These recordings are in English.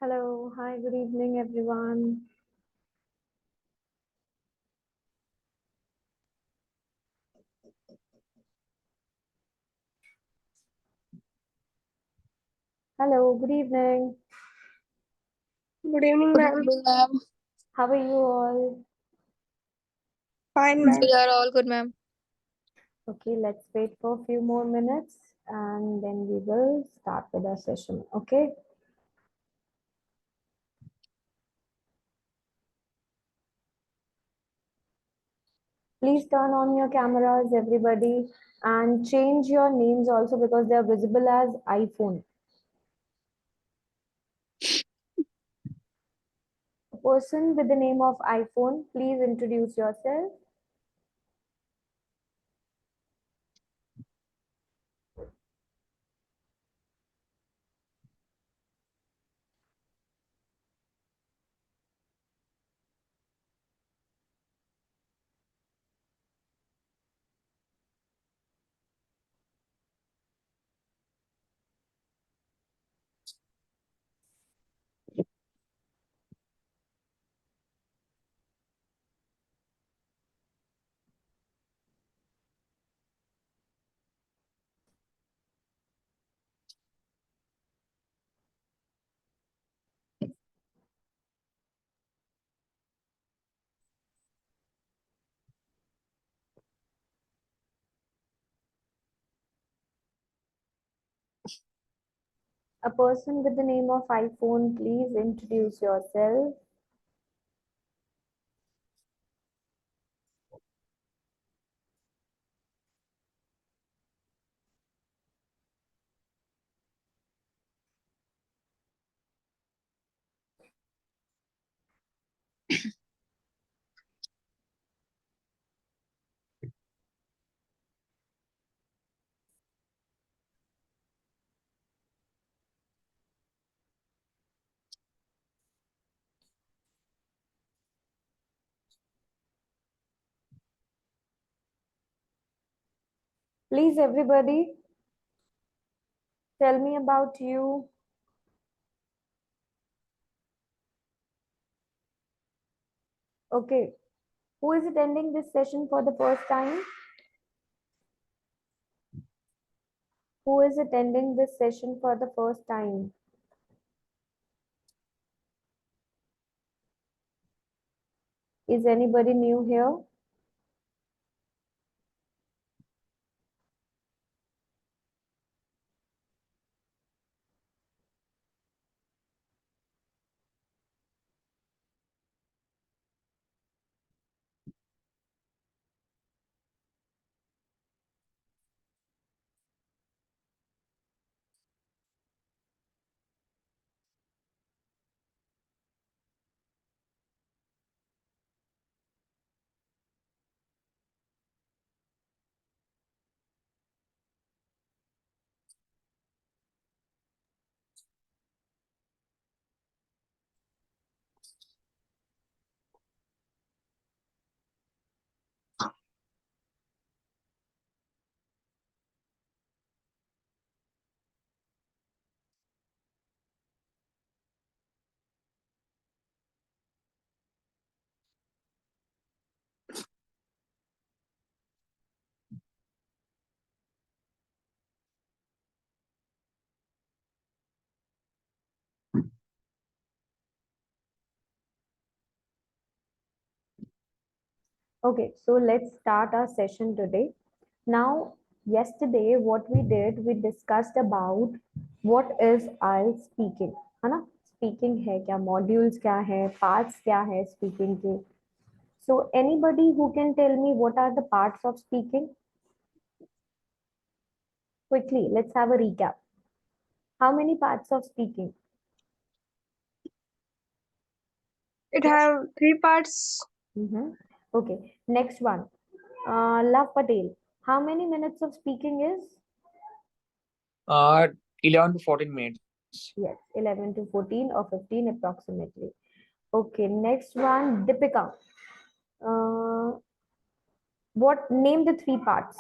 Hello, hi, good evening, everyone. Hello, good evening. Good evening, Good ma'am. evening, ma'am. How are you all? Fine, ma'am. We are all good, ma'am. Okay, let's wait for a few more minutes and then we will start with our session. Okay. Please turn on your cameras, everybody, and change your names also because they are visible as iPhone. A person with the name of iPhone, please introduce yourself. A person with the name of iPhone, please introduce yourself. Please, everybody, tell me about you. Okay. Who is attending this session for the first time? Who is attending this session for the first time? Is anybody new here? Okay, so let's start our session today. Now, yesterday, what we did, we discussed about what is IELTS speaking, है ना? Speaking है क्या? Modules क्या है? Parts क्या है speaking के? So, anybody who can tell me what are the parts of speaking? Quickly, let's have a recap. How many parts of speaking? It have three parts. Okay, next one. Love Patel. How many minutes of speaking is? 11 to 14 minutes. Yes, 11 to 14 or 15 approximately. Okay, next one, Deepika. What name the three parts?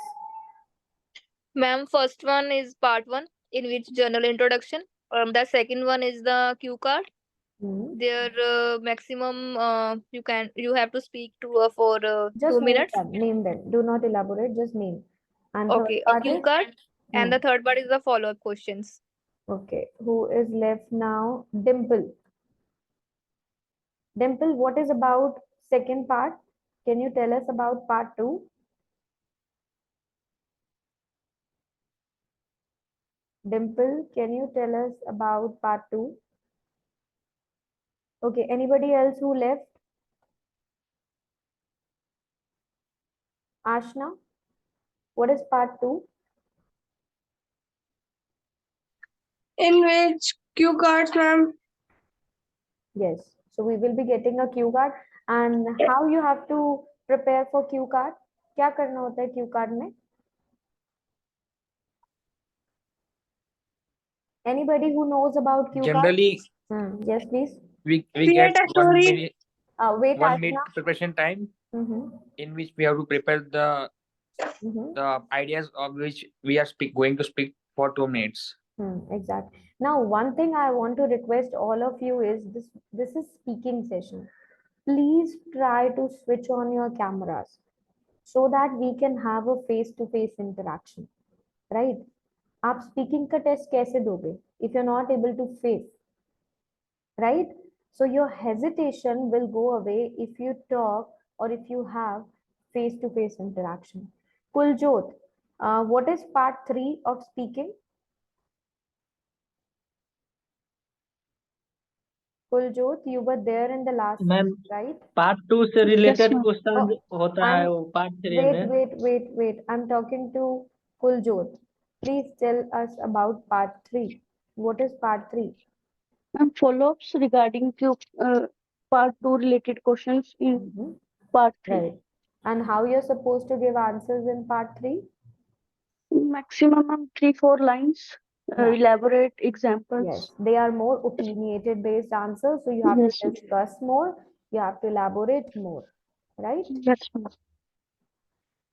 Ma'am, first one is part one, in which general introduction. The second one is the cue card. Hmm. Their maximum you have to speak to for Just 2 minutes. name them. Do not elaborate, just name. And third Okay, a part cue is, card, and hmm. the third part is the follow-up questions. Okay, who is left now? Dimple. Dimple, what is about second part? Can you tell us about part two? Dimple, can you tell us about part two? Okay, anybody else who left? Ashna, what is part two? In which cue cards, ma'am? Yes, so we will be getting a cue card and how you have to prepare for cue card? क्या करना होता है cue card में? Anybody who knows about cue card? Generally, Yes, please. we Create get a story. Wait, 1 minute Ashna. preparation time Mm-hmm. in which we have to prepare Mm-hmm. the ideas of which we are going to speak for 2 minutes. Exactly. Now, one thing I want to request all of you is this is speaking session. Please try to switch on your cameras so that we can have a face-to-face interaction, right? आप speaking का test कैसे दोगे if you're not able to face, right? So your hesitation will go away if you talk or if you have face-to-face interaction. Kuljot, what is part 3 of speaking? Kuljot, you were there in the last ma'am session, right? Part 2 से Yes, related ma'am. Question Oh, होता है I'm वो part 3 में wait. I'm talking to Kuljot. Please tell us about part 3. What is part 3? And follow-ups regarding to part 2 related questions in part 3. Right. And how you're supposed to give answers in part 3? Maximum 3-4 lines, Yeah. elaborate Yes, examples. they are more opinionated based answers, so you have Yes, to discuss more, you have to elaborate more, right? yes, ma'am.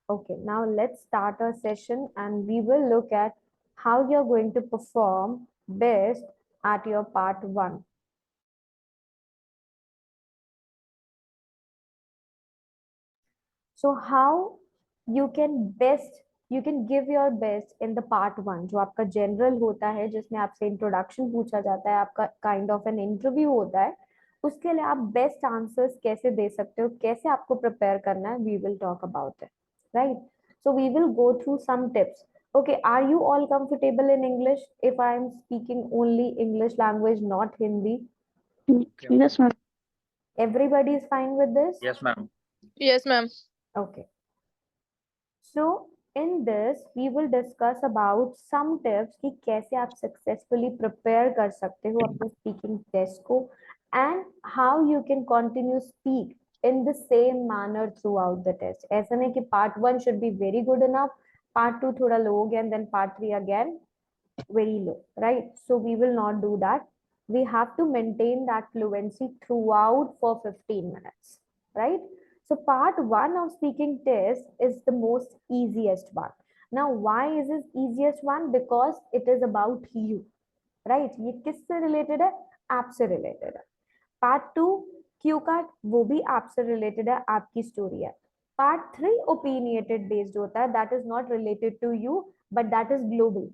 Okay, now let's start our session and we will look at how you're going to perform best at your part 1. So how you can give your best in the part 1 जो आपका general होता है जिसमें आपसे introduction पूछा जाता है आपका kind of an interview होता है उसके लिए आप best answers कैसे दे सकते हो कैसे आपको prepare करना है we will talk about it, right? So we will go through some tips. Okay, are you all comfortable in English if I am speaking only English language, not Hindi? Yes, ma'am. Everybody is fine with this? Yes, ma'am. Yes, ma'am. Okay. So in this we will discuss about some tips कि कैसे आप successfully prepare कर सकते हो अपने speaking test को and how you can continue speak in the same manner throughout the test. ऐसा नहीं कि part 1 should be very good enough, part 2 थोड़ा low हो गया and then part 3 again very low, right? So we will not do that. We have to maintain that fluency throughout for 15 minutes, right? So part 1 of speaking test is the most easiest one. Now why is this easiest one? Because it is about you, right? ये किससे related है? आपसे related है. Part 2 Q card वो भी आपसे related है आपकी स्टोरी है. पार्ट 3 ओपिनियटेड बेस्ड होता है that is not related to you but that is global,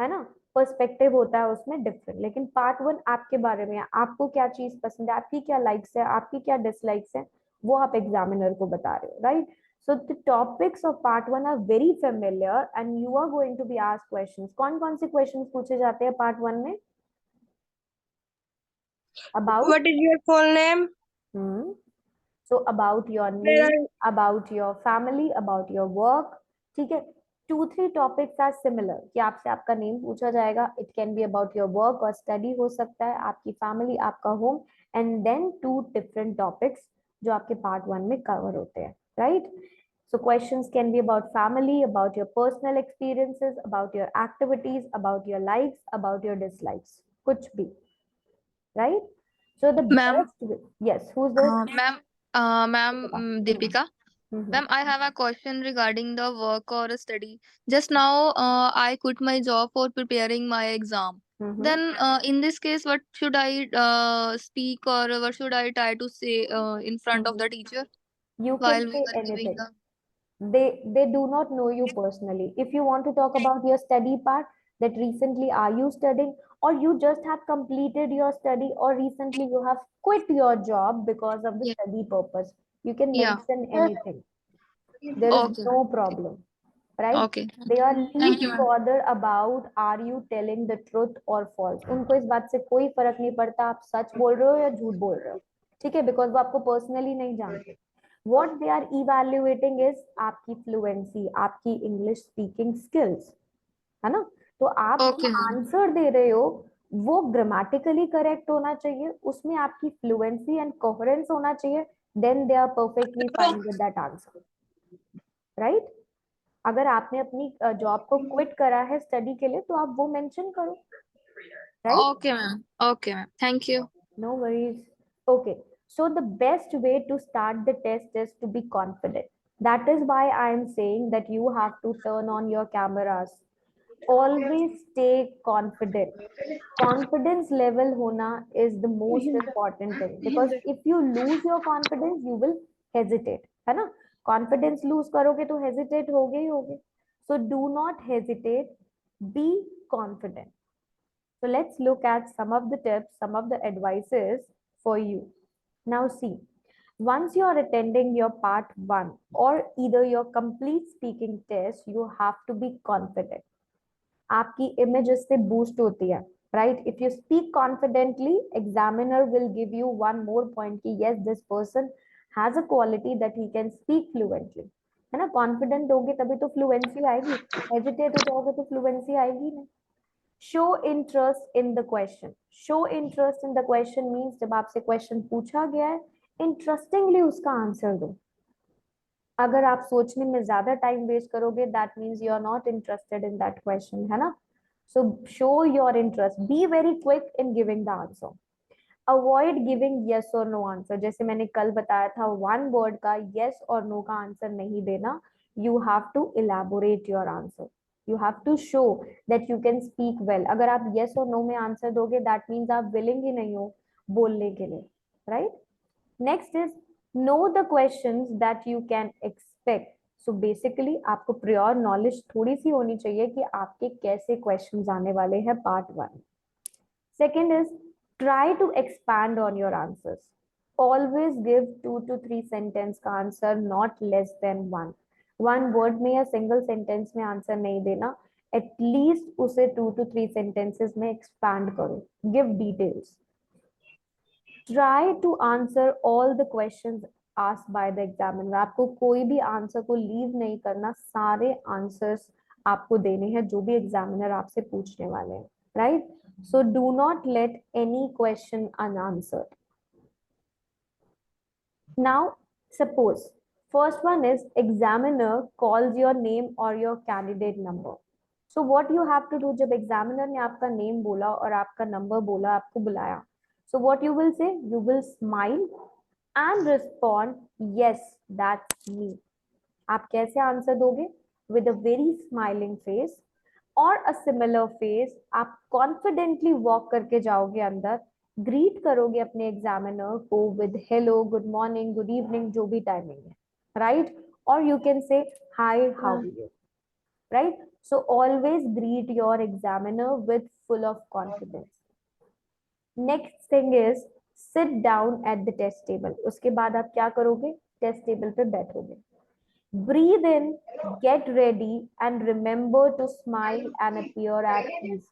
है ना? पर्सपेक्टिव होता है उसमें डिफरेंट. लेकिन पार्ट 1 आपके बारे में है, आपको क्या चीज पसंद है, आपकी क्या लाइक्स है, आपकी क्या डिसलाइक्स है, वो आप एग्जामिनर को बता रहे हो, right? So the topics of part 1 are very familiar and you are going to be asked questions. कौन से questions पूछे जाते हैं part 1 में? About What is your full name? So about your Where name, about your family, about your work. ठीक है? 2-3 topics are similar कि आपसे आपका नेम पूछा जाएगा. It can be about your work or study हो सकता है, आपकी family, आपका home, and then 2 different topics जो आपके part 1 में cover होते हैं, right? So questions can be about family, about your personal experiences, about your activities, about your likes, about your dislikes. कुछ भी, right? So the Ma'am. best, yes, who's this? Ma'am, Deepika. Mhm. Ma'am, I have a question regarding the work or study. Just now, I quit my job for preparing my exam. Then in this case, what should I speak, or what should I try to say in front of the teacher You while can we say were giving anything. the. They do not know you personally. If you want to talk about your study part, that recently are you studying, or you just have completed your study, or recently you have quit your job because of the Yeah. study purpose, you can Yeah. mention anything. There is Okay. no problem, right? Okay. They are Thank least you, ma'am. bothered about are you telling the truth or false. उनको इस बात से कोई फर्क नहीं पड़ता आप सच बोल रहे हो या झूठ बोल रहे हो, ठीक है, बिकॉज वो आपको पर्सनली नहीं जानते. What they are evaluating is आपकी फ्लुएंसी, आपकी इंग्लिश स्पीकिंग स्किल्स, है ना. तो आप जो Okay, ma'am. आंसर दे रहे हो वो ग्रामेटिकली करेक्ट होना चाहिए, उसमें आपकी फ्लुएंसी एंड कोहेरेंस होना चाहिए, then they are perfectly fine with that answer, right. अगर आपने अपनी जॉब को क्विट करा है स्टडी के लिए तो आप वो मेंशन करो, right. Okay, ma'am. Okay, ma'am. Thank you. No worries. Okay. So the best way to start the test is to be confident. That is why I am saying that you have to turn on your cameras. Always stay confident. Confidence level hona is the most important thing, because if you lose your confidence you will hesitate, है ना. Confidence lose करोगे तो hesitate होगे ही होगे. So do not hesitate, be confident. So let's look at some of the tips, some of the advices for you. Now see, once you are attending your part 1 or either your complete speaking test, you have to be confident. आपकी image इससे boost होती है, right? If you speak confidently, examiner will give you one more point कि yes, this person has a quality that he can speak fluently. है ना. Confident होगे तभी तो fluency आएगी. Hesitate हो जाओगे तो fluency आएगी नहीं. Show interest in the question. Show interest in the question means जब आपसे question पूछा गया है, interestingly उसका आंसर दो. अगर आप सोचने में ज्यादा टाइम वेस्ट करोगे, that means you are not interested in that question, है ना. So show your interest. Be very quick in giving the answer. Avoid giving yes or no answer. जैसे मैंने कल बताया था, one word का yes or no का answer नहीं देना. You have to elaborate your answer. You have to show that you can speak well. अगर आप yes or no में आंसर दोगे, that means आप willing ही नहीं हो बोलने के लिए, right? Next is know the questions that you can expect. So basically आपको prior knowledge थोड़ी सी होनी चाहिए कि आपके कैसे questions आने वाले हैं part 1. Second is try to expand on your answers. Always give 2 to 3 sentence का answer, not less than 1. One word में या single sentence में answer नहीं देना. At least उसे 2 to 3 sentences में expand करो. Give details. Try to answer all the questions asked by the examiner. आपको कोई भी आंसर को लीव नहीं करना, सारे आंसर्स आपको देने हैं जो भी एग्जामिनर आपसे पूछने वाले हैं, right. So do not let any question unanswered. Now suppose first one is examiner calls your name or your candidate number. So what you have to do, जब examiner ने आपका name बोला और आपका number बोला, आपको बुलाया, so what you will say, you will smile and respond yes, that's me. आप कैसे आंसर दोगे? With a very smiling face or a similar face. आप confidently walk करके जाओगे अंदर, ग्रीट करोगे अपने एग्जामिनर को with hello, good morning, good evening, जो भी टाइमिंग है, right? Or you can say hi, how are you, right? So always greet your examiner with full of confidence. Next thing is sit down at the test table. उसके बाद आप क्या करोगे? Test table पे बैठोगे. Breathe in, get ready and remember to smile and appear at ease.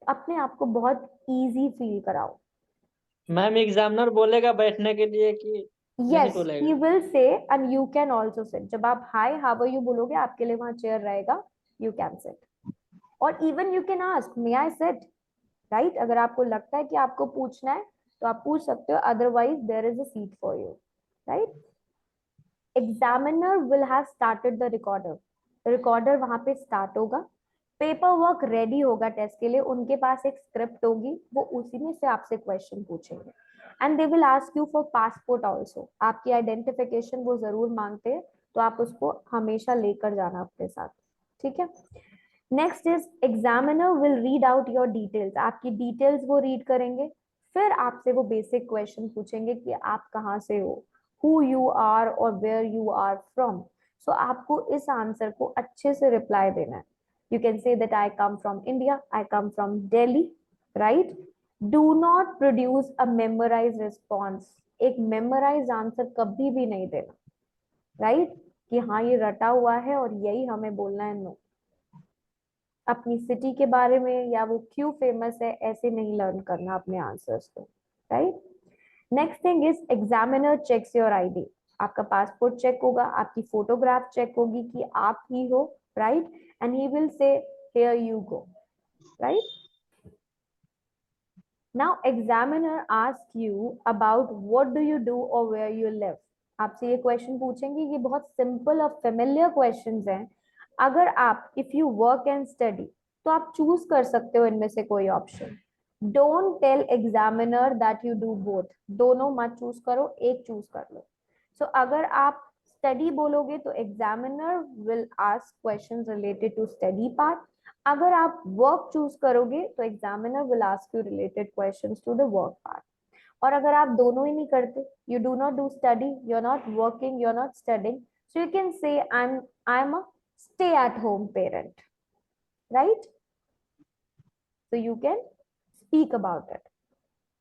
अपने आप को बहुत easy feel कराओ. मैम एग्जामिनर बोलेगा बैठने के लिए कि नहीं Yes, बोलेगा? he will say and you can also sit. जब आप hi, how are you बोलोगे, आपके लिए वहाँ चेयर रहेगा, you can sit. Or even you can ask, may I sit? Right? अगर आपको लगता है कि आपको पूछना है तो आप पूछ सकते हो, otherwise there is a seat for you, right? Examiner will have started the recorder. Recorder वहां पे start होगा. पेपर वर्क रेडी होगा टेस्ट के लिए, उनके पास एक स्क्रिप्ट होगी, वो उसी में से आपसे क्वेश्चन पूछेंगे. And they will ask you for passport also. आपकी आइडेंटिफिकेशन वो जरूर मांगते हैं, तो आप उसको हमेशा लेकर जाना अपने साथ, ठीक है. Next is examiner will read out your details, आपकी डिटेल्स वो रीड करेंगे, फिर आपसे वो बेसिक क्वेश्चन पूछेंगे कि आप कहाँ से हो, हु यू आर और where you are from. So आपको इस आंसर को अच्छे से रिप्लाई देना है। You can say that I come from India, I come from Delhi, right. Do not produce a memorize response, एक मेमोराइज आंसर कभी भी नहीं देना, राइट, कि हाँ ये रटा हुआ है और यही हमें बोलना है। नो, अपनी सिटी के बारे में या वो क्यों फेमस है ऐसे नहीं लर्न करना अपने आंसर्स को, right. Next thing is examiner checks your ID, आपका पासपोर्ट चेक होगा, आपकी फोटोग्राफ चेक होगी कि आप ही हो, right, and he will say here you go, right. Now examiner ask you about what do you do और वेयर यू लिव, आपसे ये क्वेश्चन पूछेंगे, ये बहुत सिंपल और फेमिलियर क्वेश्चंस हैं। अगर आप if you work and study तो आप चूज कर सकते हो इनमें से कोई option. Don't tell examiner that you do both, दोनों मत चूज करो, एक चूज कर लो। सो अगर आप स्टडी बोलोगे तो examiner will ask questions related to study part, अगर आप वर्क चूज करोगे तो examiner will ask you related questions to the work part. और अगर आप दोनों ही नहीं करते, you do not do study, you are not working, you are not studying, so you can say I am a stay at home parent, right? So you can speak about it.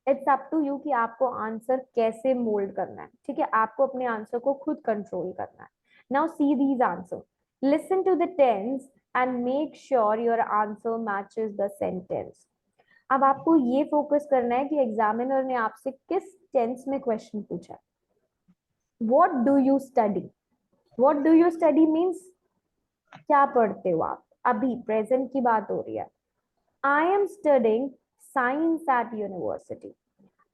It's up to you कि आपको answer कैसे mould करना है, ठीक है, आपको अपने answer को खुद कंट्रोल करना है। Now see these answers, listen to the tense and make sure your answer matches the sentence. अब आपको ये फोकस करना है कि एग्जामिनर ने आपसे किस टेंस में क्वेश्चन पूछा है। What do you study? What do you study means क्या पढ़ते हो आप, अभी प्रेजेंट की बात हो रही है। I am studying science at university.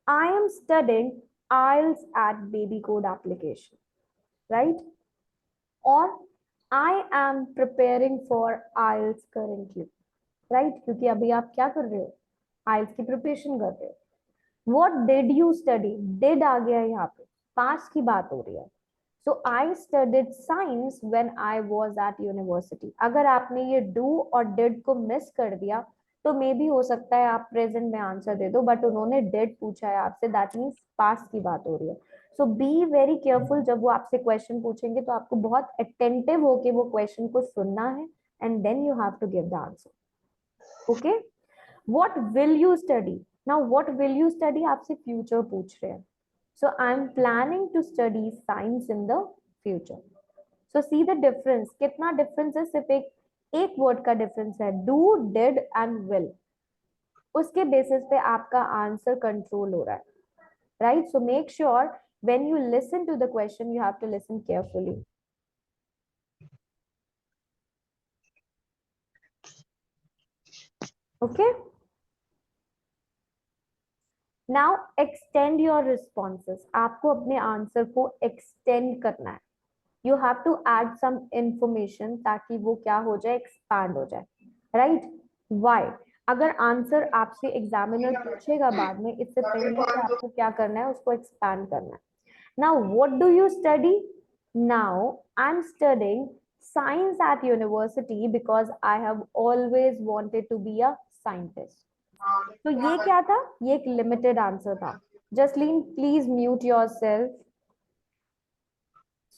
I am studying IELTS at babycode application, right? Or I am preparing for IELTS currently, right? क्योंकि अभी आप क्या कर रहे हो, IELTS की प्रिपरेशन कर रहे हो। What did you study? Did आ गया यहाँ पे, पास्ट की बात हो रही है। So I studied science when I was at university. अगर आपने ये do और did को मिस कर दिया तो मे भी हो सकता है आप प्रेजेंट में आंसर दे दो, बट उन्होंने did पूछा है आपसे, दैट मीन्स पास्ट की बात हो रही है। सो बी वेरी केयरफुल, जब वो आपसे क्वेश्चन पूछेंगे तो आपको बहुत अटेंटिव होके वो क्वेश्चन को सुनना है and then you have to give the answer. Okay, what will you study? Now what will you study आपसे फ्यूचर पूछ रहे हैं। So I'm planning to study science in the future. So see the difference, कितना difference है, सिर्फ एक word का difference है, do, did and will। उसके basis पे आपका answer control हो रहा है, right? So make sure when you listen to the question, you have to listen carefully. Okay? Now extend your responses, आपको अपने आंसर को extend करना है। You have to add some information ताकि वो क्या हो जाए, expand हो जाए, right? Why? अगर आंसर आपसे एग्जामिनर पूछेगा बाद में, इससे पहले कि आपको क्या करना है, उसको expand करना है। Now what do you study? Now I'm studying science at university because I have always wanted to be a scientist. तो ये क्या था, ये एक लिमिटेड आंसर था। Jasleen please mute yourself.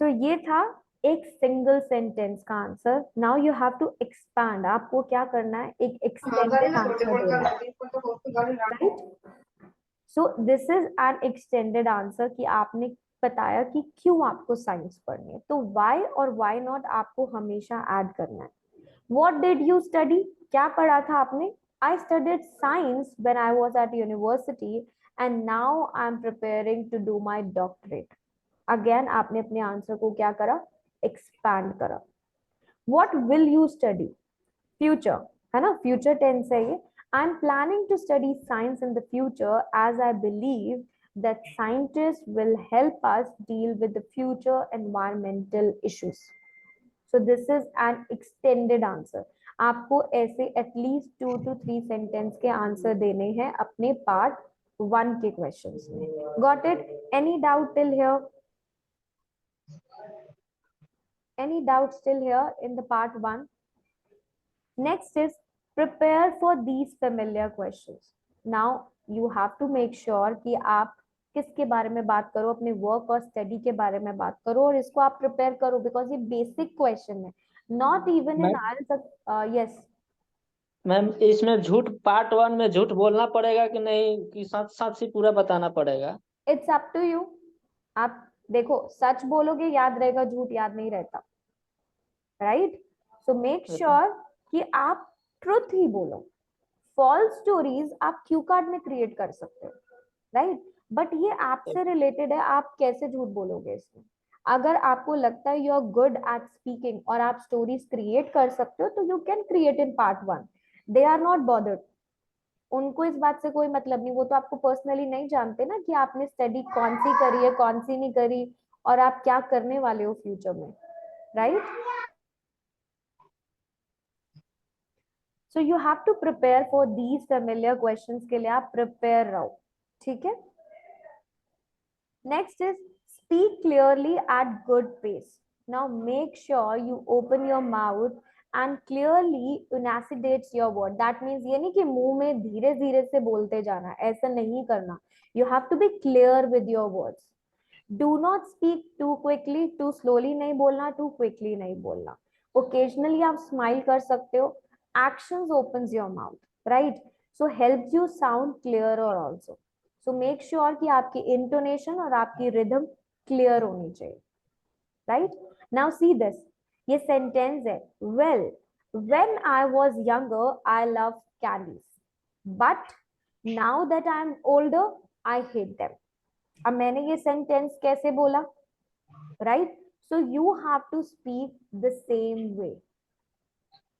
So ये था एक सिंगल सेंटेंस का answer. Now you have to expand, आपको क्या करना है, एक एक्सटेंडेड आंसर देना है, right. So this is an extended answer कि आपने बताया कि क्यों आपको साइंस पढ़नी है, तो व्हाई और व्हाई नॉट आपको हमेशा ऐड करना है। व्हाट डिड यू स्टडी, क्या पढ़ा था आपने? I studied science when I was at university and now I'm preparing to do my doctorate. Again आपने अपने आंसर को क्या करा, एक्सपैंड करा। What will you study? Future है ना, फ्यूचर टेंस है ये। I'm planning to study science in the future as I believe that scientists will help us deal with the future environmental issues. So this is an extended answer. आपको ऐसे at least 2 to 3 sentence के answer देने हैं अपने part 1 के questions में। Got it? Any doubt till here? Any doubt still here in the part 1? Next is prepare for these familiar questions. Now you have to make sure कि आप किसके बारे में बात करो, अपने वर्क और स्टडी के बारे में बात करो और इसको आप प्रिपेयर करो बिकॉज ये बेसिक क्वेश्चन है. Not even in answer. Yes ma'am इसमें झूठ पार्ट 1 में झूठ बोलना पड़ेगा कि नहीं, कि साथ साथ ही पूरा बताना पड़ेगा? It's up to you. आप देखो सच बोलोगे याद रहेगा, झूठ याद नहीं रहता. राइट. सो मेक श्योर कि आप ट्रुथ ही बोलो. फॉल्स स्टोरीज आप क्यू कार्ड में क्रिएट कर सकते हो. राइट. बट ये ऐप से रिलेटेड है, आप कैसे झूठ बोलोगे इसमें? अगर आपको लगता है you are good at speaking और आप स्टोरीज क्रिएट कर सकते हो तो you can create in part 1. They are not bothered. उनको इस बात से कोई मतलब नहीं. वो तो आपको पर्सनली नहीं जानते ना कि आपने स्टडी कौन सी करी है, कौन सी नहीं करी, और आप क्या करने वाले हो फ्यूचर में. Right. So you have to prepare for these familiar questions के लिए आप प्रिपेयर रहो. ठीक है. Next is speak clearly at good pace. Now make sure you open your mouth and clearly enuncidates your word. That means ये नहीं कि मुंह में धीरे धीरे से बोलते जाना, ऐसा नहीं करना. You have to be clear with your words. Do not speak too quickly. Too slowly नहीं बोलना, too quickly नहीं बोलना. Occasionally आप smile कर सकते हो. Actions opens your mouth, right? So helps you sound clearer also. So make sure कि आपकी intonation और आपकी rhythm clear होनी चाहिए. Right? Now see this. ये सेंटेंस है. Well when I was younger I love candies but now that I am older I hate them. अब मैंने ये सेंटेंस कैसे बोला? Right. So you have to speak the same way.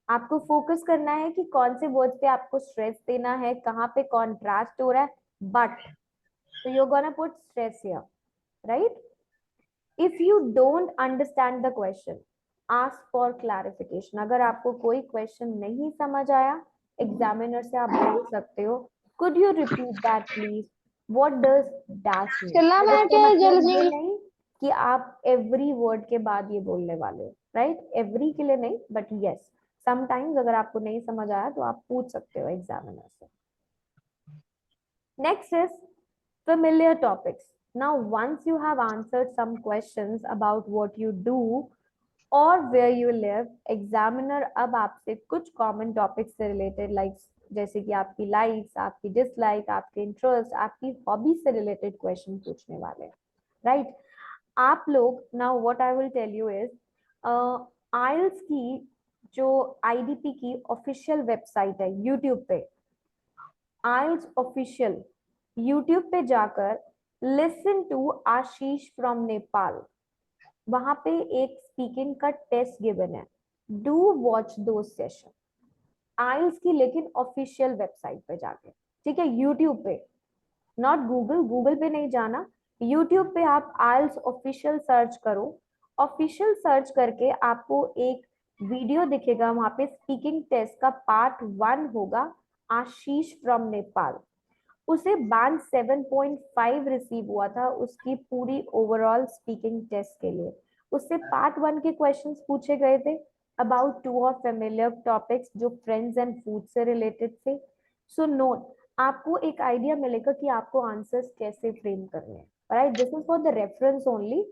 आपको focus करना है कि कौन से वर्ड्स पे आपको स्ट्रेस देना है, कहाँ पे कॉन्ट्रास्ट हो रहा है. But so you're gonna put stress here, right? If you don't understand the question, ask for clarification. अगर आपको कोई क्वेश्चन नहीं समझ आया, एग्जामिनर से आप बोल सकते हो could you repeat that please? What does dash mean? चला But मैं इसका क्या मतलब जल्दी? ये नहीं कि आप एवरी वर्ड के बाद ये बोलने वाले हो. राइट. एवरी के लिए नहीं, बट यस समटाइम्स अगर आपको नहीं समझ आया तो आप पूछ सकते हो एग्जामिनर से. Next is familiar topics. Now, once you have answered some questions about what you do or where you live, examiner अब आपसे कुछ common topics से related like जैसे कि आपकी likes, आपकी dislike, आपके interest, आपकी hobby से related question पूछने वाले हैं. Right? आप लोग now what I will tell you is IELTS की जो IDP की official website है YouTube पे, IELTS ऑफिशियल यूट्यूब पे जाकर listen to Ashish from Nepal, वहां पे एक स्पीकिंग का टेस्ट गिवन है. डू वॉच दो सेशन आइल्स की, लेकिन ऑफिशियल वेबसाइट पे जाके. ठीक है. यूट्यूब पे, नॉट गूगल. गूगल पे नहीं जाना. यूट्यूब पे आप आइल्स ऑफिशियल सर्च करो. ऑफिशियल सर्च करके आपको एक वीडियो दिखेगा, वहां पे स्पीकिंग टेस्ट का पार्ट 1 होगा. आशीष फ्रॉम नेपाल, उसे बैंड 7.5 रिसीव हुआ था उसकी पूरी ओवरऑल स्पीकिंग टेस्ट के लिए. उससे पार्ट 1 के क्वेश्चंस पूछे गए थे अबाउट 2 ऑफ फेमिलियर टॉपिक्स जो फ्रेंड्स एंड फूड से रिलेटेड थे. सो नोट, आपको एक आइडिया मिलेगा कि आपको आंसर्स कैसे फ्रेम करने हैं. Right. This is for the reference only.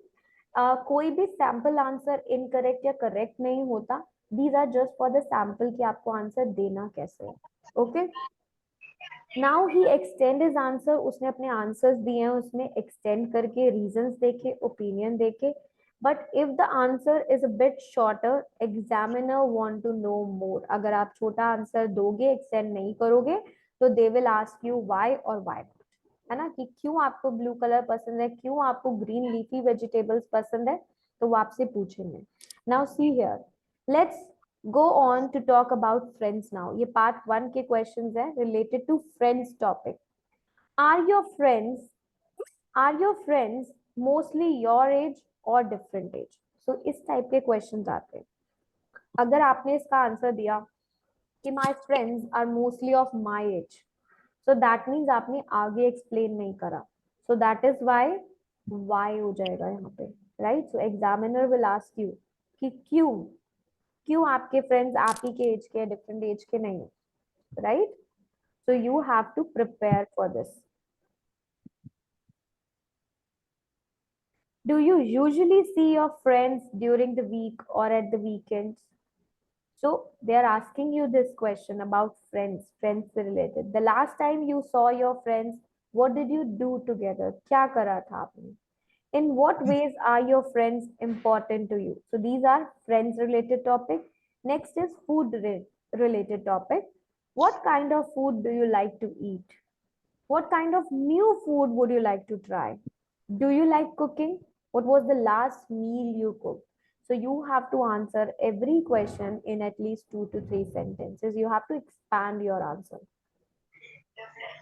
कोई भी सैंपल आंसर इनकरेक्ट या करेक्ट नहीं होता. These are just for the sample कि आपको आंसर देना कैसे है. Okay. Now he extend his answer. उसने अपने आंसर्स दिए हैं, उसमें एक्सटेंड करके रीजंस देखे, ओपिनियन देखे. But if the answer is a bit shorter, examiner want to know more. अगर आप छोटा आंसर दोगे, एक्सटेंड नहीं करोगे, तो they will ask you why और व्हाई नॉट. है ना, कि क्यों आपको ब्लू कलर पसंद है, क्यों आपको ग्रीन लीफी वेजिटेबल्स पसंद है, तो वो आपसे पूछेंगे. Now see here, let's go on to talk about friends now. ये part 1 के questions है related to friends topic. Are your friends mostly your age or different age? So इस type के questions आते हैं. अगर आपने इसका आंसर दिया कि my friends are mostly of my age, so that means आपने आगे explain नहीं करा. So that is why हो जाएगा यहाँ पे. Right? So examiner will ask you कि क्यों क्यों आपके फ्रेंड्स आप ही के एज के, डिफरेंट एज के नहीं, right? So you have to prepare for this. Do you usually see your friends during the week or at the weekends? So they are asking you this question about friends, friends से related. The last time you saw your friends, what did you do together? क्या करा था आपने? In what ways are your friends important to you? So these are friends related topic. Next is food related topic. What kind of food do you like to eat? What kind of new food would you like to try? Do you like cooking? What was the last meal you cooked? So you have to answer every question in at least 2 to 3 sentences. You have to expand your answer.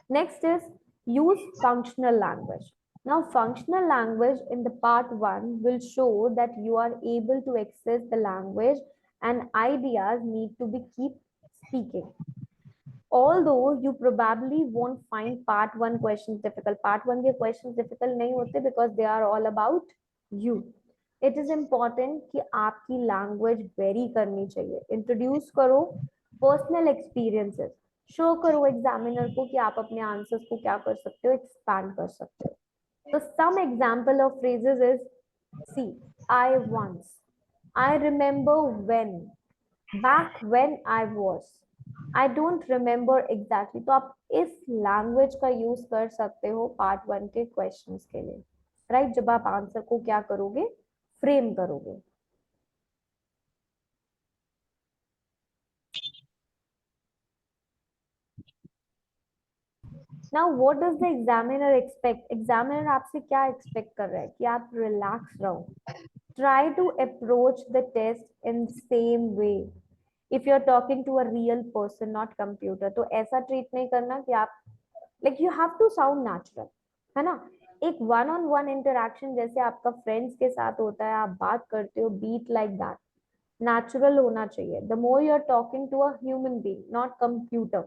Next is use functional language. Now, functional language in the part 1 will show that you are able to access the language and ideas need to be keep speaking. Although you probably won't find part 1 questions difficult. Part 1 के questions difficult नहीं होते because they are all about you. It is important कि आपकी language vary करनी चाहिए. Introduce करो personal experiences. Show करो examiner को कि आप अपने answers को क्या कर सकते हो, expand कर सकते हो. So some example of phrases is, see, I once, I remember when, back when I was, I don't remember exactly. तो आप इस लैंग्वेज का यूज कर सकते हो पार्ट 1 के क्वेश्चंस के लिए, राइट? जब आप आंसर को क्या करोगे, फ्रेम करोगे. Now what does the examiner expect? Examiner आपसे क्या एक्सपेक्ट कर रहा है कि आप रिलैक्स रहो. Try to approach the test in same way. If you're talking to a real person, not computer, तो ऐसा ट्रीट नहीं करना कि आप like you have to sound natural, है ना? एक वन ऑन वन इंटरेक्शन जैसे आपका फ्रेंड्स के साथ होता है, आप बात करते हो, बीट लाइक दैट, नेचुरल होना चाहिए. The more you are talking to a human being, not computer.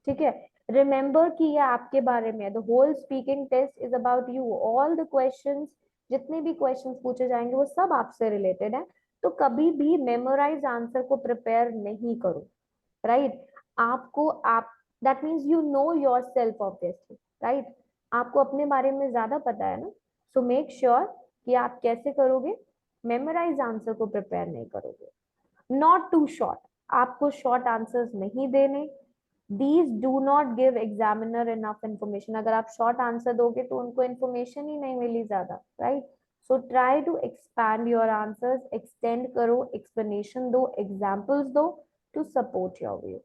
ठीक है? रिमेंबर कि ये आपके बारे में है. The whole speaking test is about you. All the questions, जितने भी क्वेश्चंस पूछे जाएंगे वो सब आपसे रिलेटेड है. तो कभी भी मेमोराइज आंसर को प्रिपेयर नहीं करो, राइट? आपको आप that means you know your self obviously, right? आपको अपने बारे में ज्यादा पता है ना. सो मेक श्योर कि आप कैसे करोगे, मेमोराइज आंसर को प्रिपेयर नहीं करोगे. नॉट टू शॉर्ट, आपको शॉर्ट आंसर्स नहीं देने. These do not give examiner enough information. अगर आप शॉर्ट आंसर दोगे तो उनको इन्फॉर्मेशन ही नहीं मिली ज्यादा, right? So try to expand your answers, extend करो, एक्सप्लेनेशन दो, एग्जाम्पल्स दो to support your view.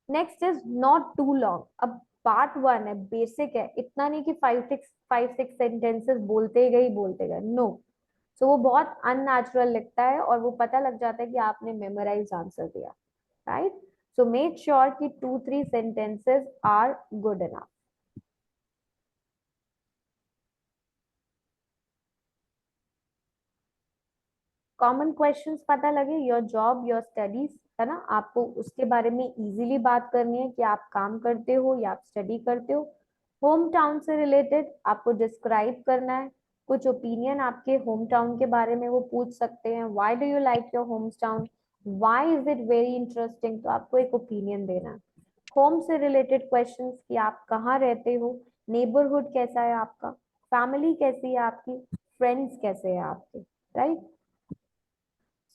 Next is not too long. अब पार्ट 1 है, बेसिक है, इतना नहीं कि 5-6 सेंटेंसेस बोलते गए, नो. सो वो बहुत अननेचुरल लगता है और वो पता लग जाता है कि आपने मेमोराइज आंसर दिया, राइट? So make sure कि 2-3 sentences are good enough. Common questions पता लगे, योर जॉब, योर स्टडीज, है ना? आपको उसके बारे में इजीली बात करनी है कि आप काम करते हो या आप स्टडी करते हो. होम टाउन से रिलेटेड आपको डिस्क्राइब करना है. कुछ ओपिनियन आपके होम टाउन के बारे में वो पूछ सकते हैं. Why do you like your home town, why is it very interesting, तो आपको एक ओपिनियन देना है. होम से रिलेटेड क्वेश्चंस कि आप कहाँ रहते हो, नेबरहुड कैसा है आपका, फैमिली कैसी है आपकी, फ्रेंड्स कैसे हैं आपके, right?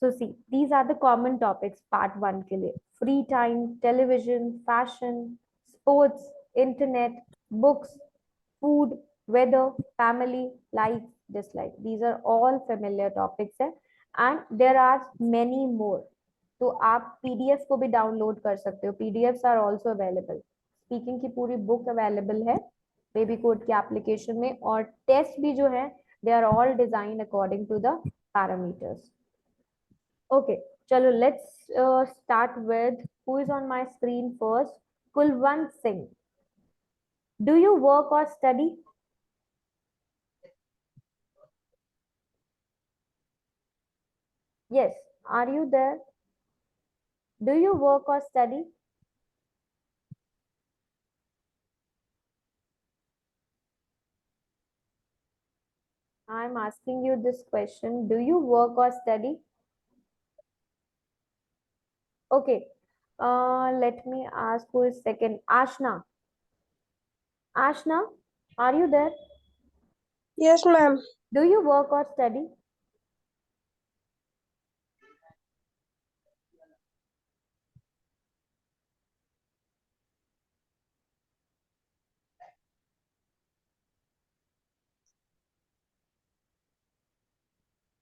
So see, these are the common topics part 1 के लिए. Free time, television, fashion, sports, internet, books, food, weather, family, likes, dislikes. These are all familiar topics है and there are many more. तो आप PDF को भी download कर सकते हो. PDFs are also available. Speaking की पूरी बुक अवेलेबल है बेबी कोड के एप्लीकेशन में. और टेस्ट भी जो है they are all design according to the parameters. Okay, chalo, let's start with who is on my screen first. Kulwant Singh. Do you work or study? Yes, are you there? Do you work or study? I'm asking you this question. Do you work or study? Okay. Let me ask who is second. Ashna. Ashna, are you there? Yes, ma'am. Do you work or study?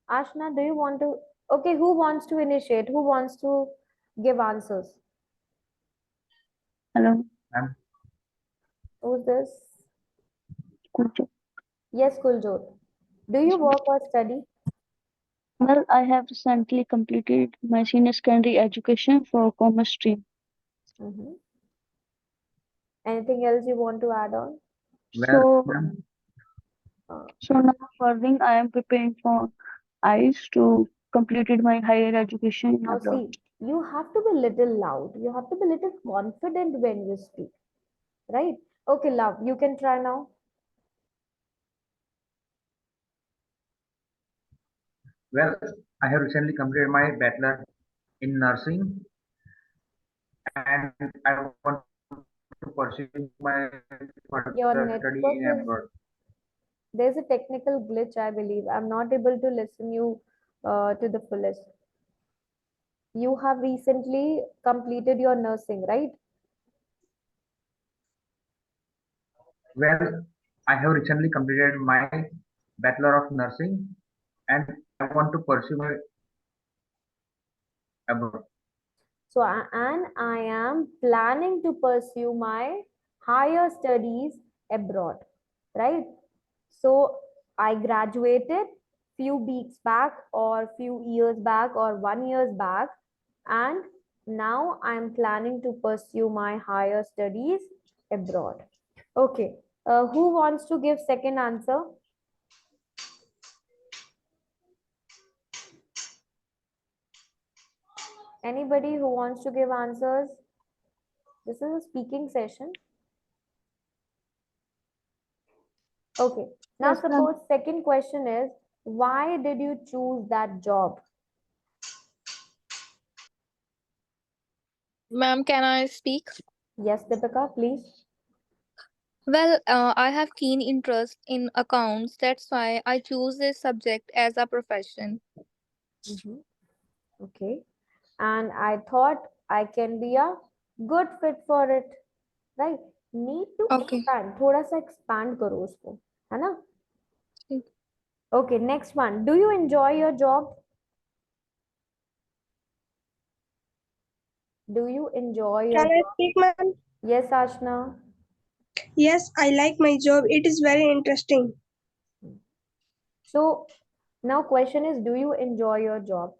Ashna, do you want to? Okay, who wants to initiate? Who wants to give answers? Hello. Ma'am, Who's this? Kujo. Yes, Kuljot. Do you work or study? Well, I have recently completed my senior secondary education for commerce stream. Mhm. Anything else you want to add on? well, So, ma'am, so now furthering, I am preparing for IELTS to completed my higher education in Now abroad. see, you have to be little loud. You have to be little confident when you speak, right? Okay, love, you can try now. well, I have recently completed my bachelor in nursing, and I want to pursue my Your further study network in is, abroad. there's a technical glitch, I believe. I'm not able to listen you to the fullest. You have recently completed your nursing, right? Well, I have recently completed my bachelor of nursing, and I want to pursue my abroad. So, and I am planning to pursue my higher studies abroad, right? So, I graduated few weeks back or few years back or 1 years back, and now I'm planning to pursue my higher studies abroad. Okay, who wants to give second answer? Anybody who wants to give answers? This is a speaking session. Okay. Now Yes, ma'am. suppose second question is, why did you choose that job? Ma'am, can I speak? Yes, Deepika, please. Well, I have keen interest in accounts. That's why I choose this subject as a profession. Mhm. Okay. And I thought I can be a good fit for it. Right? Need to Okay. expand. थोड़ा सा expand करो उसको, है ना? Okay, next one. Do you enjoy your job? Do you enjoy your Can I job? speak, ma'am? Yes, Ashna. Yes, I like my job. It is very interesting. So now question is, do you enjoy your job?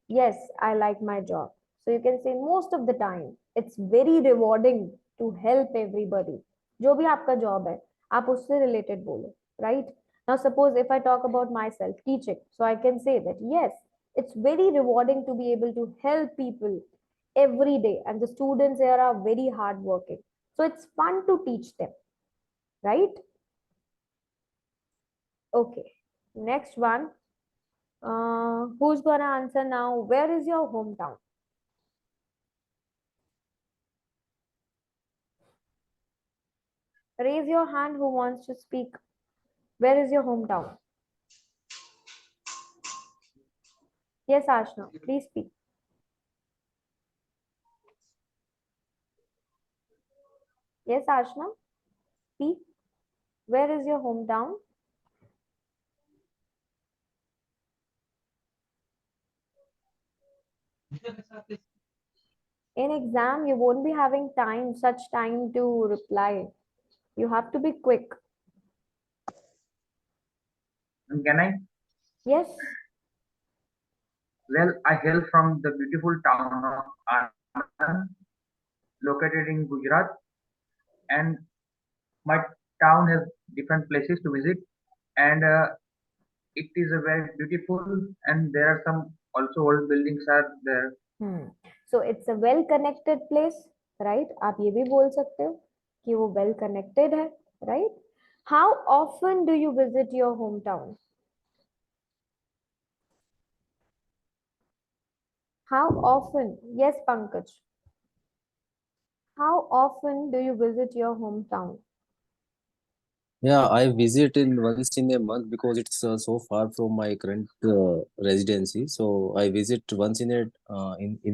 Yes, I like my job. So you can say most of the time, it's very rewarding to help everybody. जो भी आपका job है, आप उससे related बोलो, right? Now suppose if I talk about myself, teaching, so I can say that yes, it's very rewarding to be able to help people every day, and the students here are very hardworking. So it's fun to teach them, right? Okay. Next one. Who's gonna answer now? Where is your hometown? Raise your hand who wants to speak. Where is your hometown? Yes, Ashna, please speak. Yes, Ashna, speak. Where is your hometown? In exam, you won't be having such time to reply. You have to be quick. And can I? Yes. Well, I hail from the beautiful town of Anand, located in Gujarat, and my town has different places to visit, and it is a very beautiful, and there are some also old buildings are there. So it's a well connected place, right? आप ये भी बोल सकते हो कि वो well connected है, right? How often do you visit your hometown? How often? Yes, Pankaj. How often do you visit your hometown? Yeah, I visit in once in a month because it's so far from my current residency. So I visit once in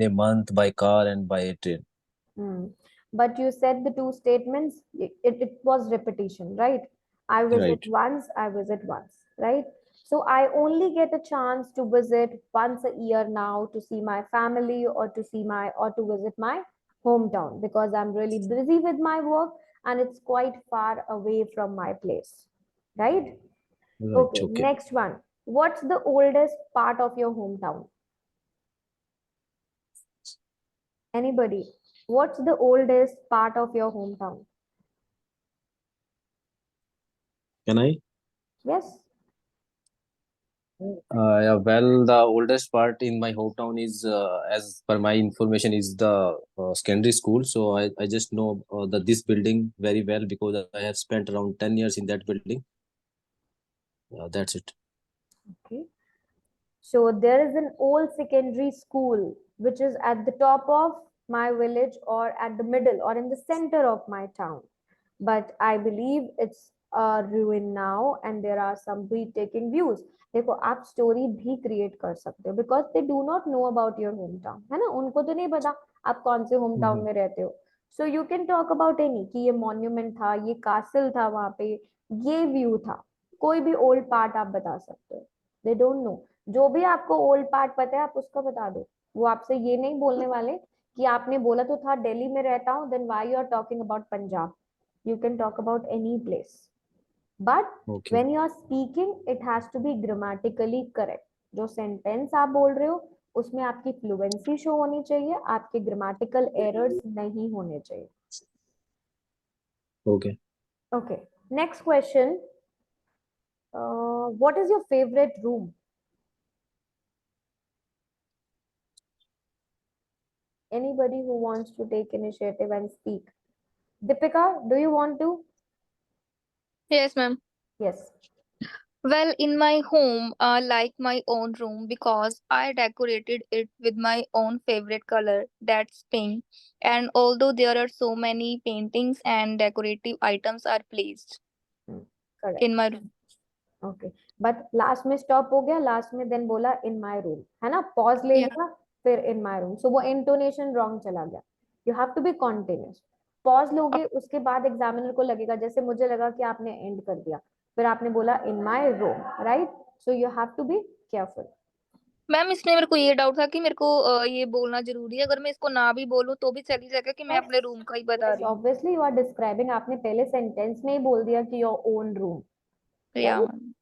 a month by car and by train. Hmm. But you said the two statements, it was repetition, right? I visit Right. once, I visit once, right? So I only get a chance to visit once a year now to see my family or to see my or to visit my hometown because I'm really busy with my work and it's quite far away from my place, right? Right. Okay, Okay. next one. What's the oldest part of your hometown? Anybody? What's the oldest part of your hometown? Can I? Yes. Yeah, well, the oldest part in my hometown is, as per my information, is the secondary school. So I just know this building very well because I have spent around 10 years in that building. That's it. Okay. So there is an old secondary school which is at the top of my village or at the middle or in the center of my town. But I believe it's a ruin now and there are some breathtaking views. देखो आप story भी create कर सकते हो because they do not know about your home town है ना उनको तो नहीं पता आप कौन से होम टाउन Mhm. में रहते हो सो you can talk about any कि ये मॉन्यूमेंट था ये कासल था वहां पे ये व्यू था कोई भी ओल्ड पार्ट आप बता सकते हो दे डोंट नो जो भी आपको ओल्ड पार्ट पता है आप उसका बता दो वो आपसे ये नहीं बोलने वाले कि आपने बोला तो था दिल्ली में रहता हूँ then why you are talking about Punjab you can talk about any place but Okay. when you are speaking it has to be grammatically correct जो सेंटेंस आप बोल रहे हो उसमें आपकी फ्लुएंसी शो होनी चाहिए आपके ग्रामेटिकल एरर्स नहीं होने चाहिए Okay. okay next question what is your favorite room anybody who wants to take initiative and speak Deepika do you want to Yes, ma'am. yes Well, in my home, I like my own room because I decorated it with my own favorite color, that's pink. And although there are so many paintings and decorative items are placed Hmm, correct in my room. Okay but last में stop हो गया last में then बोला in my room है ना pause ले Yeah. लिया फिर इन माय रूम सो वो इंटोनेशन रॉन्ग चला गया you have to be continuous pause लोगे उसके बाद एग्जामिनर को लगेगा जैसे मुझे लगा कि आपने एंड कर दिया फिर आपने बोला in my room right so you have to be careful ma'am इसमें मेरे को ये डाउट था कि मेरे को ये बोलना जरूरी है, अगर मैं इसको ना भी बोलूं तो भी चली जाएगा कि मैं अपने रूम का ही बता यस रही हूँ. ऑब्वियसली यू आर डिस्क्राइबिंग आपने पहले सेंटेंस में ही बोल दिया कि योर ओन रूम या right ma'am.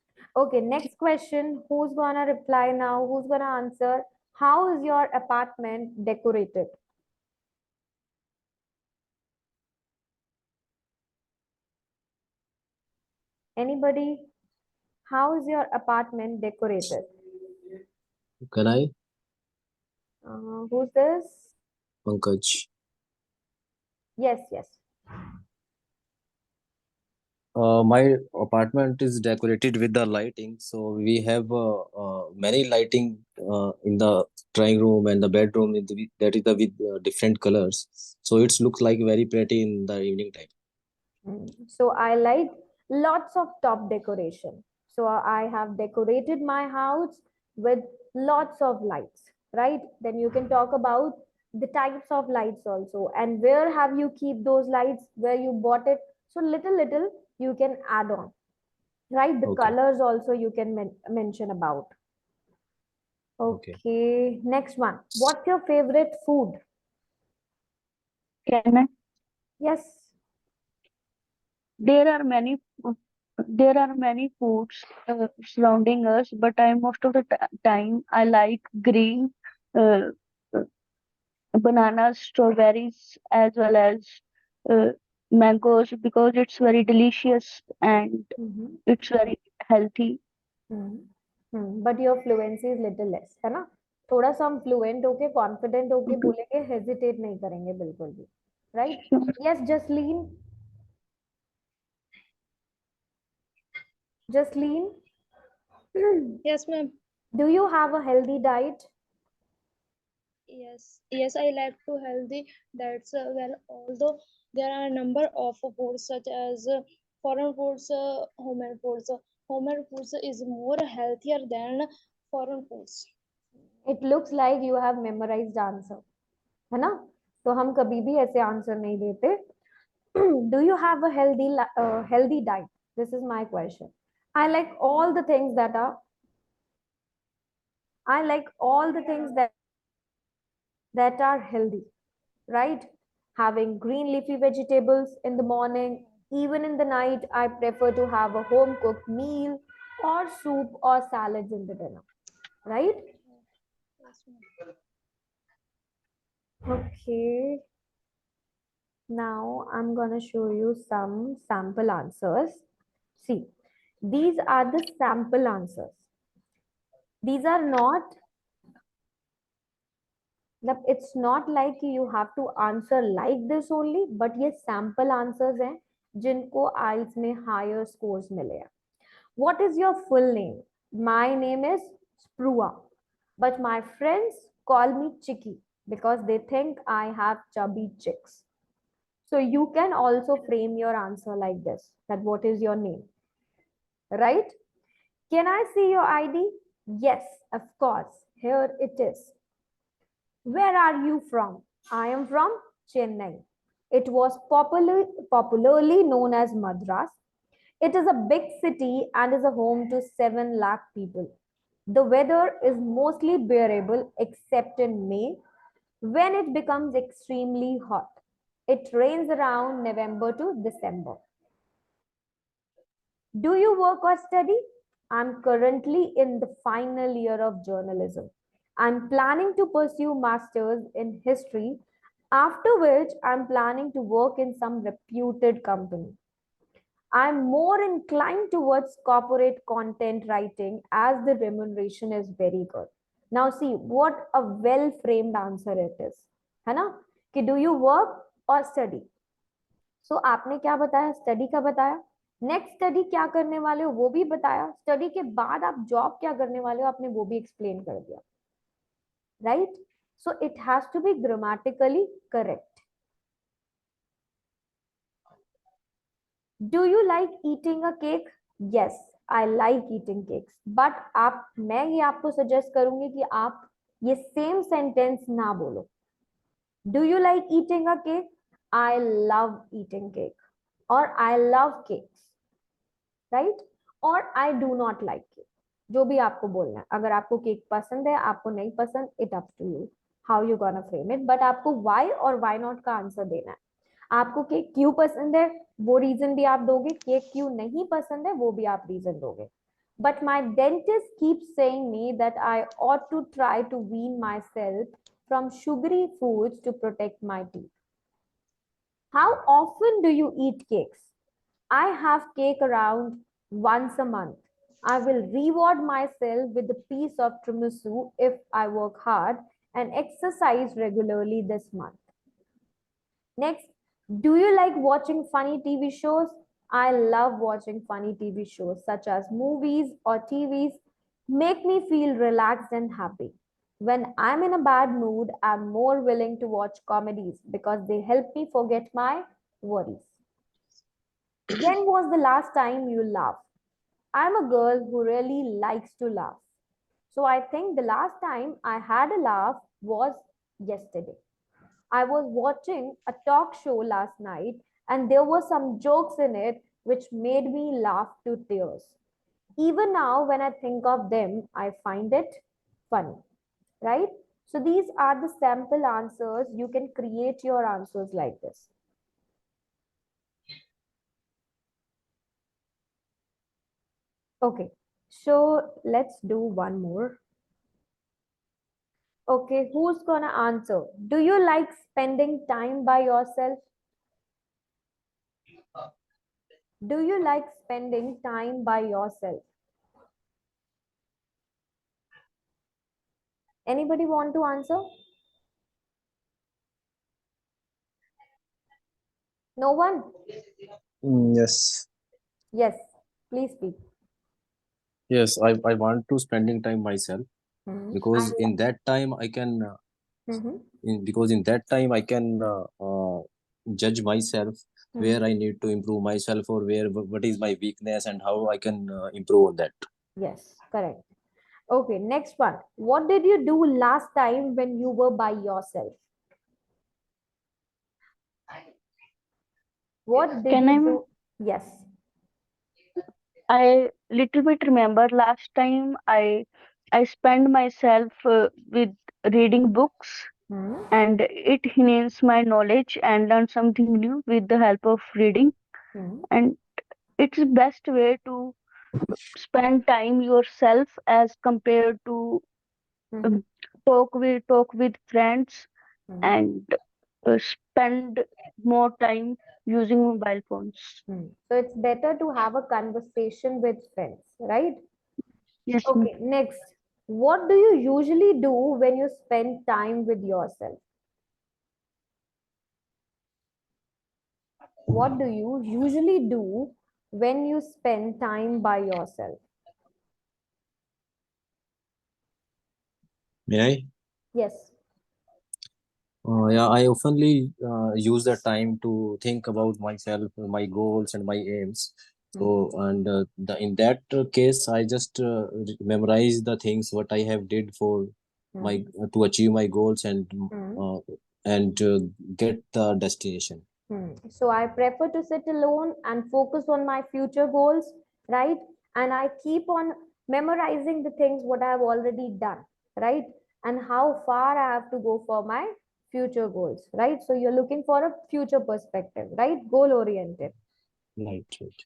Okay, next question. Who's gonna reply now? Who's gonna answer? How is your apartment decorated? Anybody? How is your apartment decorated? Can I, Who's this? Pankaj? Yes, yes. My apartment is decorated with the lighting. So we have many lighting in the drawing room and the bedroom that is the with different colors. So it looks like very pretty in the evening time. So I like lots of top decoration. So I have decorated my house with lots of lights, right? Then you can talk about the types of lights also and where have you keep those lights, where you bought it. So little you can add on, right? The Okay. colors also you can mention about. Okay. Okay, next one. What's your favorite food? Can I? Yes. There are many there are many foods surrounding us, but I most of the time I like green uh, uh, bananas, strawberries, as well as uh, mangoes because it's very delicious and Mm-hmm. it's very healthy. But your fluency is little less है ना थोड़ा सा हम fluent होके confident होके Okay. बोलेंगे hesitate नहीं करेंगे बिल्कुल भी right Sure. Yes Jasleen Jasleen Yes, ma'am. Do you have a healthy diet Yes, I like to healthy. That's well, although there are a number of foods such as foreign foods, homemade foods. Homemade foods is more healthier than foreign foods. It looks like you have memorized answer, है ना? तो हम कभी भी ऐसे answer नहीं देते. Do you have a healthy diet? This is my question. I like all the things that are I like all the things that are healthy, right? Having green leafy vegetables in the morning, even in the night, I prefer to have a home cooked meal or soup or salads in the dinner, right? Yes, ma'am. Okay, now I'm gonna show you some sample answers. See, these are the sample answers. These are not, it's not like you have to answer like this only, but ये sample answers हैं जिनको IELTS में higher scores मिले हैं. What is your full name? My name is Sprua, but my friends call me Chicky because they think I have chubby cheeks. So you can also frame your answer like this, that what is your name, right? Can I see your ID? Yes, of course. Here it is. Where are you from? I am from Chennai. It was popularly known as Madras. It is a big city and is a home to 7 lakh people. The weather is mostly bearable except in May when it becomes extremely hot. It rains around November to December. Do you work or study? I'm currently in the final year of journalism. I'm planning to pursue masters in history, after which I'm planning to work in some reputed company. I'm more inclined towards corporate content writing as the remuneration is very good. Now see what a well framed answer it is. है ना? कि do you work or study? So आपने क्या बताया? Study का बताया. Next study क्या करने वाले हो वो भी बताया. स्टडी के बाद आप जॉब क्या करने वाले हो आपने वो भी एक्सप्लेन कर दिया. Right? So it has to be grammatically correct. Do you like eating a cake? Yes, I like eating cakes. But मैं ये आपको सजेस्ट करूंगी कि आप ये सेम सेंटेंस ना बोलो. Do you like eating a cake? I love eating cake. Or I love cakes. Right? Or I do not like cake. जो भी आपको बोलना है. अगर आपको केक पसंद है, आपको नहीं पसंद, it up to you. How you gonna frame it? But आपको why और why not का आंसर देना है. आपको केक क्यों पसंद है वो रीजन भी आप दोगे. केक क्यों नहीं पसंद है वो भी आप रीजन दोगे. But my dentist keeps saying me that I ought to try to wean myself from sugary foods to protect my teeth. How often do you eat cakes? I have cake around once a month. I will reward myself with a piece of tiramisu if I work hard and exercise regularly this month. Next, do you like watching funny TV shows? I love watching funny TV shows such as movies or TVs. Make me feel relaxed and happy. When I'm in a bad mood, I'm more willing to watch comedies because they help me forget my worries. When was the last time you laughed? I'm a girl who really likes to laugh. So I think the last time I had a laugh was yesterday. I was watching a talk show last night and there were some jokes in it which made me laugh to tears. Even now, when I think of them, I find it funny, right? So these are the sample answers. You can create your answers like this. Okay, so let's do one more. Okay, who's gonna answer? Do you like spending time by yourself? Do you like spending time by yourself? Anybody want to answer? No one? Yes. Yes, please speak. Yes, I want to spending time myself because in that time I can because in that time I can judge myself where I need to improve myself, or what is my weakness and how I can improve on that. Yes, correct. Okay, next one. What did you do last time when you were by yourself? What did Can you I? do? Yes. I little bit remember last time I spent myself with reading books, Hmm. and it enhanced my knowledge and learn something new with the help of reading. Hmm. And it's the best way to spend time yourself as compared to Hmm. talk with friends Hmm. and spend more time using mobile phones. Hmm. So it's better to have a conversation with friends, right? Yes, ma'am. Okay, next. What do you usually do when you spend time with yourself? What do you usually do when you spend time by yourself? May I? Yes. Yeah, I oftenly use the time to think about myself, my goals, and my aims. So, and in that case, I just memorize the things what I have did for my to achieve my goals uh, and get the destination. So I prefer to sit alone and focus on my future goals, right? And I keep on memorizing the things what I have already done, right? And how far I have to go for my future goals, right? So you're looking for a future perspective, right? Goal oriented. Right, right.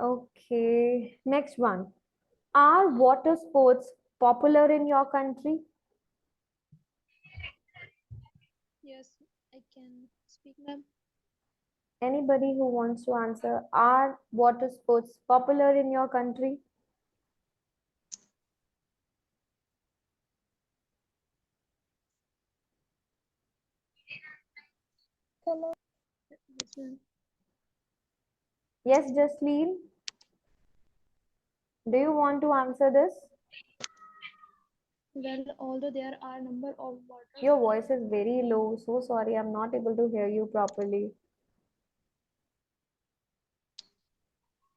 Okay, next one. Are water sports popular in your country? Yes, I can speak, ma'am. Anybody who wants to answer, are water sports popular in your country? Yes, ma'am. Yes, Jasleen, do you want to answer this? Well, although there are number of water Your voice is very low. So sorry, I'm not able to hear you properly.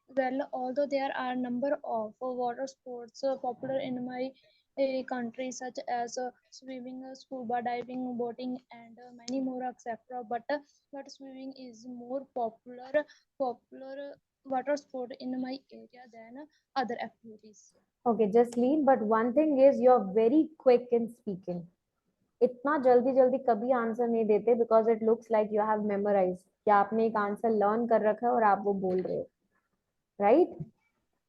Well, although there are a number of water sports popular in my country, such as swimming, scuba diving, boating, and many more, etc. But swimming is more popular water sport in my area than other activities. Okay, Jasleen, but one thing is you're very quick in speaking. इतना जल्दी जल्दी कभी answer नहीं देते because it looks like you have memorized कि आपने एक answer learn कर रखा है और आप वो बोल रहे हो, right?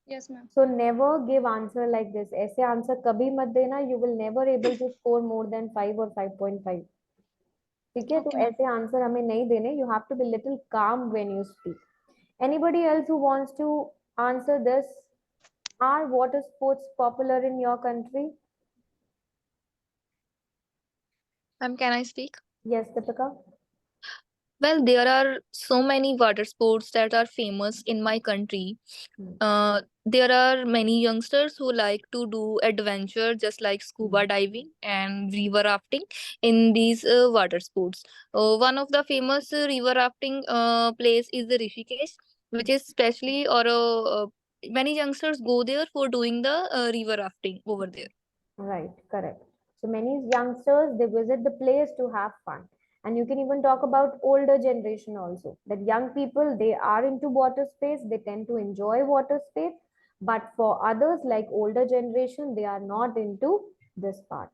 Yes, ma'am. So never give answer like this. ऐसे आंसर कभी मत देना. You will never able to score more than 5 or 5.5. ठीक है, तो Okay, ma'am. ऐसे आंसर हमें नहीं देने. You have to be little calm when you speak. Anybody else who wants to answer this? Are water sports popular in your country? Can I speak? Yes, Deepika. Well, there are so many water sports that are famous in my country. There are many youngsters who like to do adventure, just like scuba diving and river rafting in these water sports. One of the famous river rafting place is the Rishikesh, which is specially many youngsters go there for doing the river rafting over there. Right, correct. So many youngsters, they visit the place to have fun. And you can even talk about older generation also. That young people, they are into water space, they tend to enjoy water space. But for others, like older generation, they are not into this part.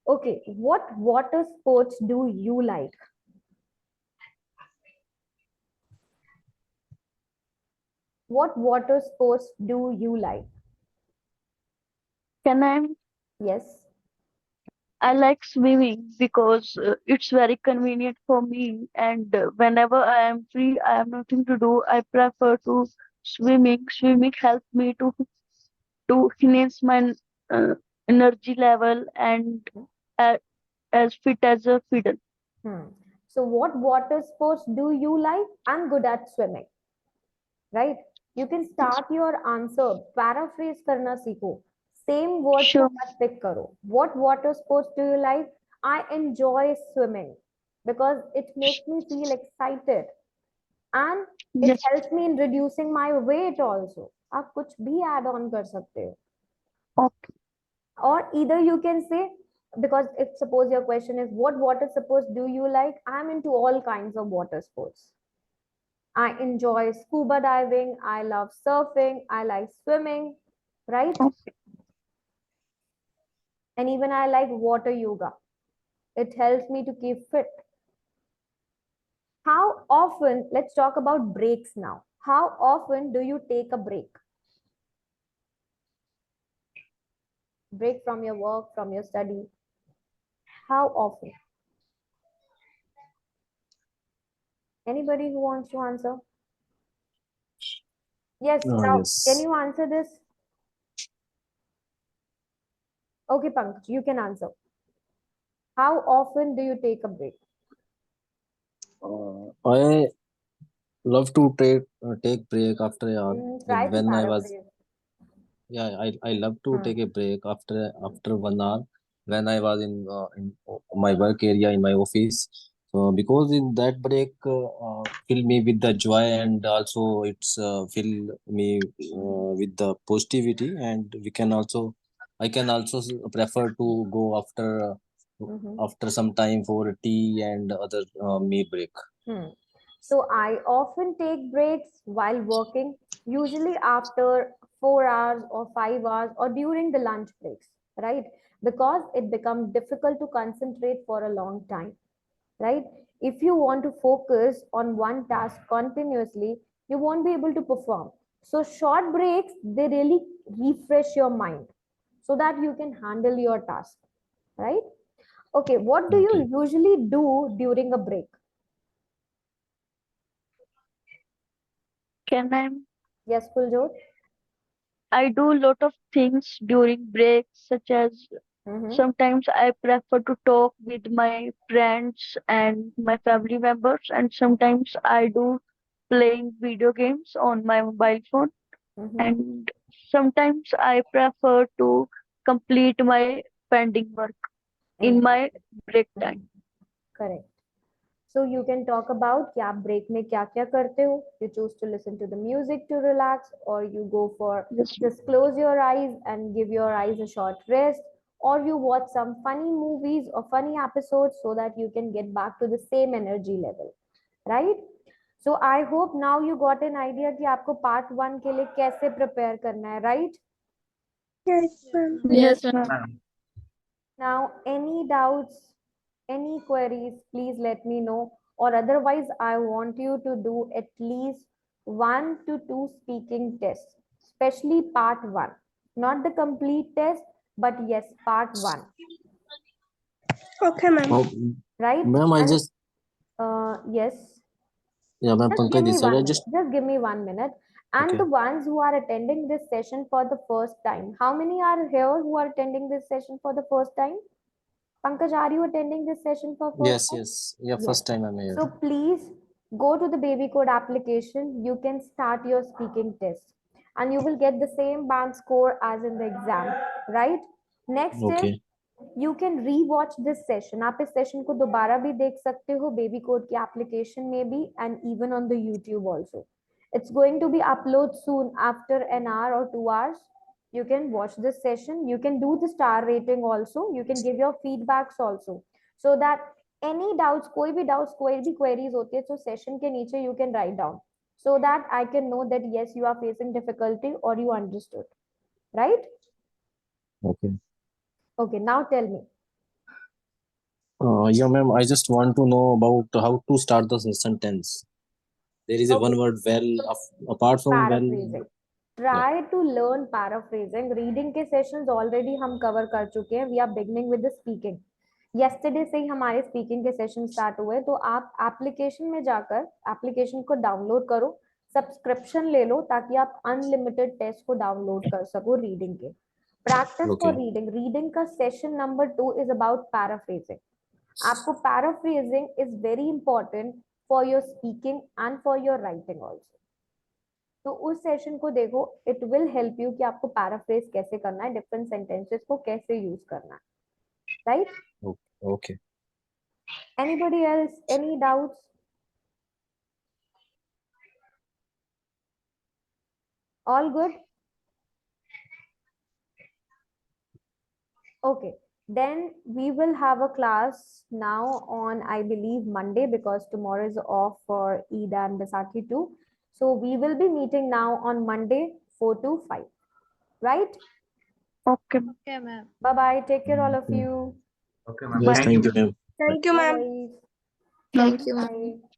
Okay, what water sports do you like? What water sports do you like? Can I? Yes. I like swimming because it's very convenient for me, and whenever I am free, I have nothing to do. I prefer to swimming. Swimming helps me to enhance my uh, energy level and uh, as fit as a fiddle. So what water sports do you like? I'm good at swimming. Right? You can start your answer, paraphrase करना सीखो. Same words को Sure. मत pick करो. What water sports do you like? I enjoy swimming because it makes me feel excited and it Yes. helps me in reducing my weight also. आप कुछ भी add on कर सकते हो. Okay. Or either you can say, because if suppose your question is what water sports do you like, I'm into all kinds of water sports. I enjoy scuba diving, I love surfing, I like swimming, right? Okay. And even I like water yoga. It helps me to keep fit. How often, let's talk about breaks now. How often do you take a break? Break from your work, from your study. How often? Anybody who wants to answer? Yes, now can Yes. you answer this? Okay, Pankaj, you can answer. How often do you take a break? I love to take break after a hour. Try to When I was paraphrase. I love to Hmm. take a break after 1 hour when I was in my work area in my office. So because in that break fill me with the joy, and also it's fill me with the positivity, and we can also I can also prefer to go Mhm. after some time for tea and other me break. Hmm. So I often take breaks while working, usually after 4 hours or 5 hours or during the lunch breaks, right? Because it becomes difficult to concentrate for a long time, right? If you want to focus on one task continuously, you won't be able to perform. So short breaks, they really refresh your mind so that you can handle your task, right? Okay, what do Okay. you usually do during a break? Can Yes, Kuljot? I do a lot of things during breaks, such as Mm-hmm. sometimes I prefer to talk with my friends and my family members, and sometimes I do playing video games on my mobile phone, Mm-hmm. and sometimes I prefer to complete my pending work in my break time. Correct. So you can talk about कि आप break में क्या क्या करते हो. You choose to listen to the music to relax, or you go for Yes. just close your eyes and give your eyes a short rest, or you watch some funny movies or funny episodes so that you can get back to the same energy level, right? So I hope now you got an idea कि आपको part 1 के लिए कैसे prepare करना है, right? Yes, ma'am. Yes, Yes, ma'am. ma'am. Ma'am. Now, any doubts, any queries, please let me know. Or otherwise, I want you to do at least 1 to 2 speaking tests, especially part 1. Not the complete test, but yes, part 1. Okay, ma'am. Oh, Right? ma'am, I And just yes, yeah, ma'am, just give Pankaj me this side. I 1 minute. just Just give me 1 minute. And the okay. ones who are attending this session for the first time, how many are here who are attending this session for the first time? Pankaj, are you attending this session for first Yes, time? yes. Yeah, Yes. first time I'm here. So please go to the babycode application. You can start your speaking test and you will get the same band score as in the exam, right? Next is Okay. you can rewatch this session. आप इस session को दोबारा भी देख सकते हो baby code की application में भी and even on the YouTube also. It's going to be upload soon after an hour or 2 hours. You can watch this session. You can do the star rating also. You can give your feedbacks also. So that any doubts, कोई भी doubts, कोई भी queries होती है, तो session के नीचे you can write down. So that I can know that yes, you are facing difficulty or you understood. Right? Okay. Okay, now tell me. Yeah, ma'am, I just want to know about how to start the sentence. There is a Okay, one word well apart from well. paraphrasing. Yeah. Try to learn paraphrasing. Reading के sessions already हम cover कर चुके हैं. We are beginning with the speaking. Yesterday से ही हमारे speaking के session start हुए. तो आप application में जाकर application को download करो, subscription ले लो ताकि आप unlimited test को download कर सको reading के. Practice for Okay. reading. Reading का session number 2 is about paraphrasing. आपको paraphrasing is very important for your speaking and for your writing also. तो उस सेशन को देखो. इट विल हेल्प यू कि आपको पैराफ्रेज कैसे करना है, डिफरेंट सेंटेंसेस को कैसे यूज करना है, right? Okay. Anybody else? Any doubts? All good? Okay. Then we will have a class now on, I believe, Monday, because tomorrow is off for Eid and Baisakhi too. So we will be meeting now on Monday, 4 to 5. Right? Okay. Okay, ma'am. Bye-bye. Take care, all of Okay. you. Okay, ma'am. Yes, Thank thank you. you, ma'am. Thank you, No ma'am. worries. Thank you. Bye.